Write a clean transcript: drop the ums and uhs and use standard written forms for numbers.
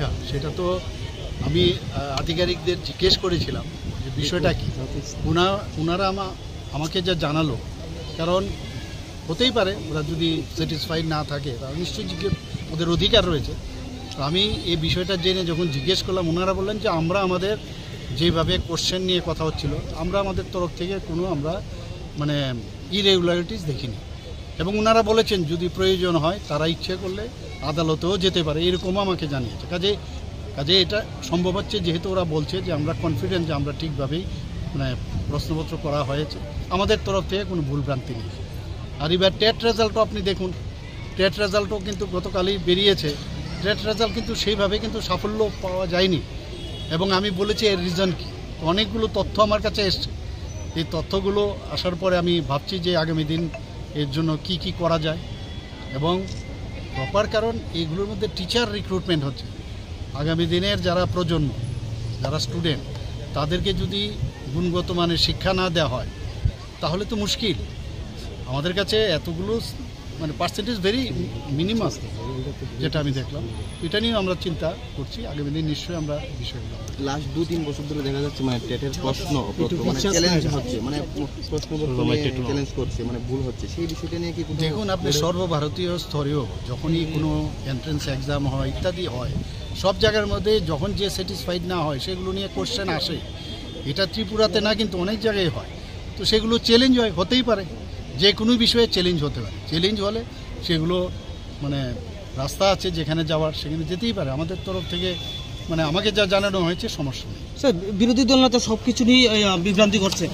পরীক্ষা সেটা তো আমি আধিকারিকদের জিজ্ঞেস করেছিলাম যে বিষয়টা কি। ওনারা আমাকে যা জানালো, কারণ হতেই পারে ওরা যদি স্যাটিসফাইড না থাকে তারা নিশ্চয়ই ওদের অধিকার রয়েছে। তো আমি এই বিষয়টা জেনে যখন জিজ্ঞেস করলাম, ওনারা বললেন যে আমরা আমাদের যেভাবে কোশ্চেন নিয়ে কথা হচ্ছিল, আমরা আমাদের তরফ থেকে কোনো আমরা মানে ইরেগুলারিটিস দেখিনি। এবং ওনারা বলেছেন যদি প্রয়োজন হয় তারা ইচ্ছে করলে আদালতেও যেতে পারে, এরকম আমাকে জানিয়েছে। কাজে এটা সম্ভব হচ্ছে, যেহেতু ওরা বলছে যে আমরা কনফিডেন্ট যে আমরা ঠিকভাবেই মানে প্রশ্নপত্র করা হয়েছে, আমাদের তরফ থেকে কোনো ভুলভ্রান্তি নেই। আর এবার টেট রেজাল্টও আপনি দেখুন, টেট রেজাল্টও কিন্তু গতকালই বেরিয়েছে। টেট রেজাল্ট কিন্তু সেইভাবে কিন্তু সাফল্য পাওয়া যায়নি। এবং আমি বলেছি এর রিজন কি, অনেকগুলো তথ্য আমার কাছে এসছে। এই তথ্যগুলো আসার পরে আমি ভাবছি যে আগামী দিন এর জন্য কি করা যায়। এবং প্রপার, কারণ এইগুলোর মধ্যে টিচার রিক্রুটমেন্ট হচ্ছে। আগামী দিনের যারা প্রজন্ম, যারা স্টুডেন্ট, তাদেরকে যদি গুণগত মানের শিক্ষা না দেওয়া হয় তাহলে তো মুশকিল। আমাদের কাছে এতগুলো মানে পার্সেন্টেজ ভেরি মিনিমাম যেটা আমি দেখলাম, এটা নিয়ে আমরা চিন্তা করছি। আগামী দিন নিশ্চয়ই আমরা বিষয়গুলো লাস্ট 2-3 বছর ধরে দেখা যাচ্ছে মানে টেটের প্রশ্ন মানে চ্যালেঞ্জ হচ্ছে, মানে প্রশ্নপত্র চ্যালেঞ্জ করছে, মানে ভুল হচ্ছে, সেই বিষয়টা নিয়ে কি? দেখুন, আপনি সর্বভারতীয় স্তরেও যখনই কোনো এন্ট্রেন্স এক্সাম হয় ইত্যাদি হয়, সব জায়গার মধ্যে যখন যে স্যাটিসফাইড না হয় সেগুলো নিয়ে কোশ্চেন আসে। এটা ত্রিপুরাতে না, কিন্তু অনেক জায়গায় হয়। তো সেগুলো চ্যালেঞ্জ হতেই পারে, যে কোনো বিষয়ে চ্যালেঞ্জ হতে পারে। চ্যালেঞ্জ হলে সেগুলো মানে রাস্তা আছে যেখানে যাওয়ার, সেখানে যেতেই পারে। আমাদের তরফ থেকে মানে আমাকে যা জানানো হয়েছে সমস্যা নেই। স্যার, বিরোধী দল না তো সব কিছু নিয়ে বিভ্রান্তি করছে।